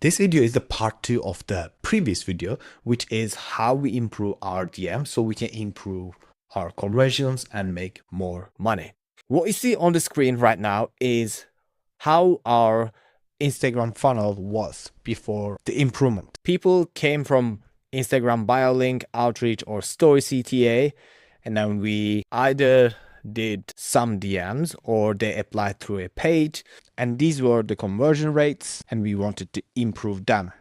This video is the part 2 of the previous video, which is how we improve our DM so we can improve our conversions and make more money. What you see on the screen right now is how our Instagram funnel was before the improvement. People came from Instagram bio link, outreach, or story CTA, and then we either did some DMs or they applied through a page, and these were the conversion rates and we wanted to improve them.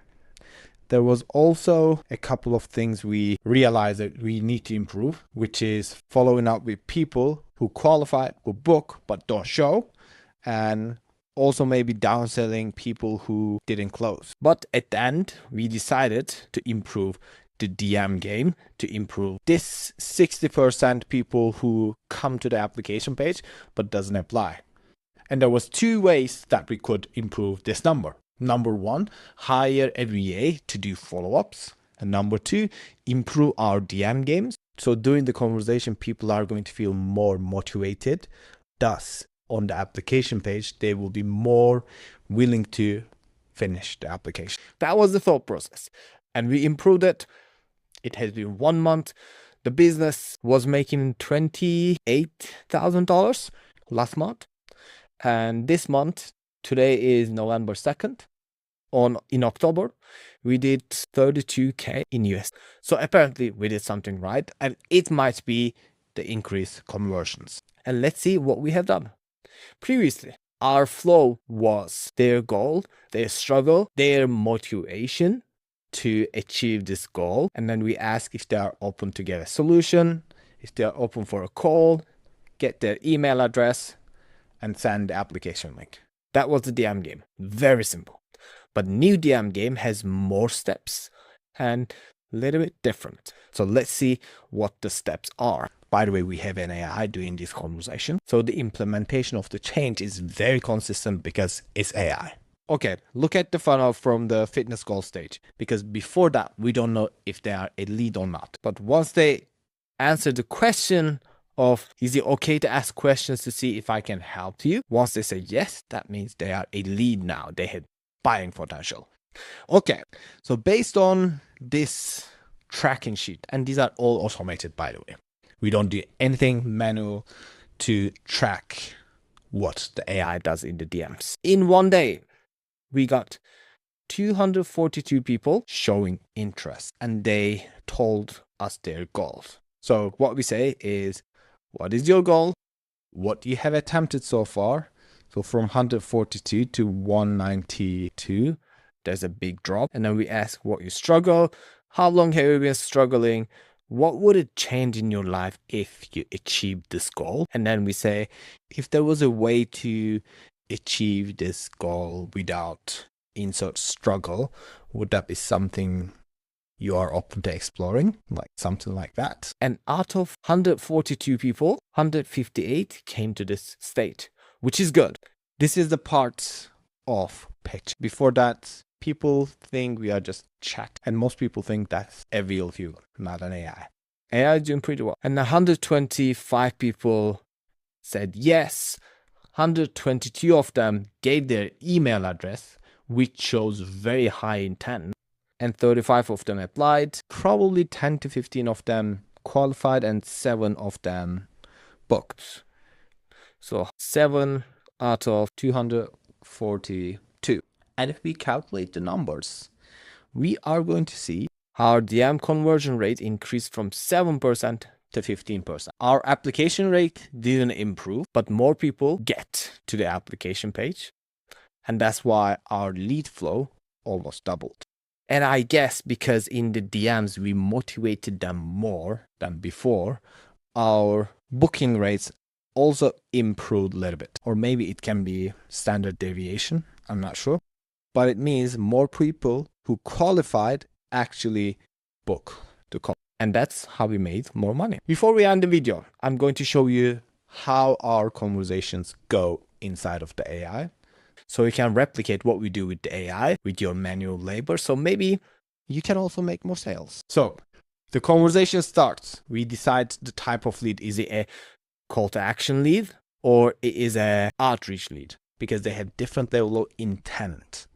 There was also a couple of things we realized that we need to improve, which is following up with people who qualify, who book but don't show, and also maybe downselling people who didn't close. But at the end, we decided to improve the DM game, to improve this 60% people who come to the application page but doesn't apply. And there was two ways that we could improve this number. Number one, hire a VA to do follow-ups. And number two, improve our DM games. So during the conversation, people are going to feel more motivated. Thus, on the application page, they will be more willing to finish the application. That was the thought process. And we improved it. It has been 1 month. The business was making $28,000 last month. And this month, today is November 2nd. In October, we did 32K in US. So apparently we did something right, and it might be the increased conversions. And let's see what we have done. Previously, our flow was their goal, their struggle, their motivation to achieve this goal. And then we ask if they are open to get a solution, if they are open for a call, get their email address, and send the application link. That was the DM game. Very simple. But new DM game has more steps and a little bit different. So let's see what the steps are. By the way, we have an AI doing this conversation. So the implementation of the change is very consistent because it's AI. Okay, look at the funnel from the fitness goal stage, because before that, we don't know if they are a lead or not. But once they answer the question of, is it okay to ask questions to see if I can help you? Once they say yes, that means they are a lead now. They have buying potential. Okay, so based on this tracking sheet, and these are all automated, by the way. We don't do anything manual to track what the AI does in the DMs. In 1 day, we got 242 people showing interest, and they told us their goals. So what we say is, what is your goal? What you have attempted so far? So from 142 to 192, there's a big drop. And then we ask what you struggle. How long have you been struggling? What would it change in your life if you achieved this goal? And then we say, if there was a way to achieve this goal without insert struggle, would that be something you are open to exploring? Like something like that. And out of 142 people, 158 came to this state, which is good. This is the part of pitch. Before that, people think we are just chat, and most people think that's a real human, not an AI. AI is doing pretty well. And 125 people said yes. 122 of them gave their email address, which shows very high intent. And 35 of them applied. Probably 10 to 15 of them qualified, and 7 of them booked. So 7 out of 242. And if we calculate the numbers, we are going to see our DM conversion rate increased from 7% to 15%. Our application rate didn't improve, but more people get to the application page. And that's why our lead flow almost doubled. And I guess because in the DMs, we motivated them more than before, our booking rates also improved a little bit. Or maybe it can be standard deviation, I'm not sure. But it means more people who qualified actually book to come. And that's how we made more money. Before we end the video, I'm going to show you how our conversations go inside of the AI. So you can replicate what we do with the AI with your manual labor. So maybe you can also make more sales. So the conversation starts. We decide the type of lead. Is it a call to action lead or it is a outreach lead? Because they have different level of intent.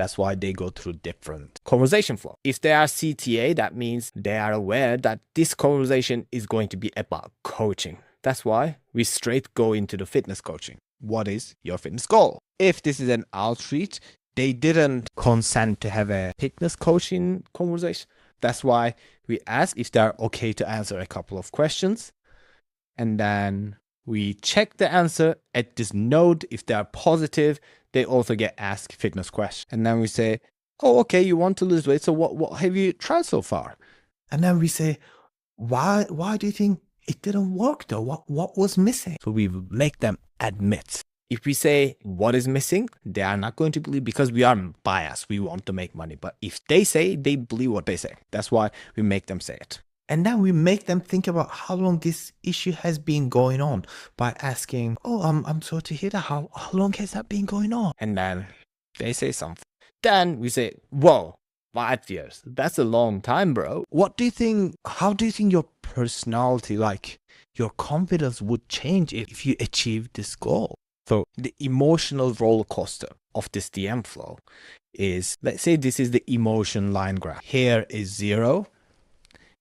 That's why they go through different. Conversation flow. If they are CTA, that means they are aware that this conversation is going to be about coaching. That's why we straight go into the fitness coaching. What is your fitness goal? If this is an outreach, they didn't consent to have a Fitness coaching conversation. That's why we ask if they're okay to answer a couple of questions. And then we check the answer at this node. If they're positive, they also get asked fitness questions. And then we say, oh, okay, you want to lose weight. So what have you tried so far? And then we say, why do you think it didn't work though? What was missing? So we make them admit. If we say what is missing, they are not going to believe because we are biased. We want to make money. But if they say, they believe what they say. That's why we make them say it. And then we make them think about how long this issue has been going on by asking, oh, I'm sorry to hear that. How long has that been going on? And then they say something. Then we say, whoa, 5 years. That's a long time, bro. What do you think, how do you think your personality, like your confidence would change if you achieve this goal? So the emotional roller coaster of this DM flow is, let's say this is the emotion line graph. Here is 0.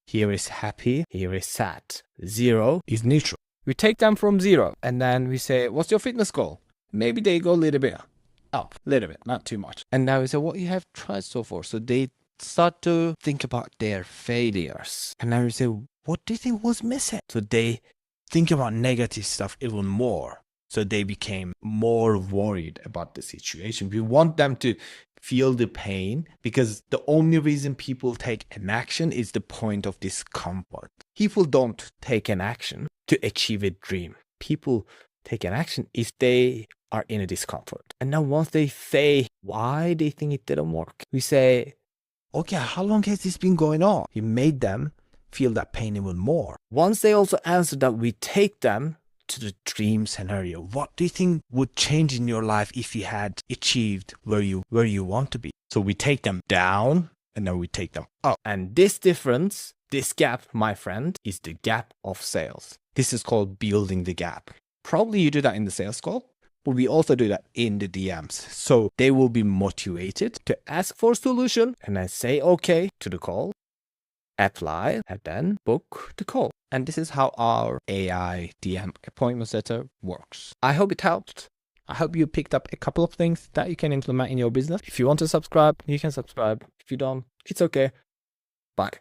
Here is happy. Here is sad. 0 is neutral. We take them from 0 and then we say, what's your fitness goal? Maybe they go a little bit up, a little bit, not too much. And now we say, what you have tried so far? So they start to think about their failures. And now we say, what do you think was missing? So they think about negative stuff even more. So they became more worried about the situation. We want them to feel the pain because the only reason people take an action is the point of discomfort. People don't take an action to achieve a dream. People take an action if they are in a discomfort. And now once they say why they think it didn't work, we say, okay, how long has this been going on? You made them feel that pain even more. Once they also answer that, we take them to the dream scenario. What do you think would change in your life if you had achieved where you want to be? So we take them down and then we take them up. And this difference, this gap, my friend, is the gap of sales. This is called building the gap. Probably you do that in the sales call, but we also do that in the DMs. So they will be motivated to ask for a solution and then say okay to the call, apply, and then book the call. And this is how our AI DM appointment setter works. I hope it helped. I hope you picked up a couple of things that you can implement in your business. If you want to subscribe, you can subscribe. If you don't, it's okay. Bye.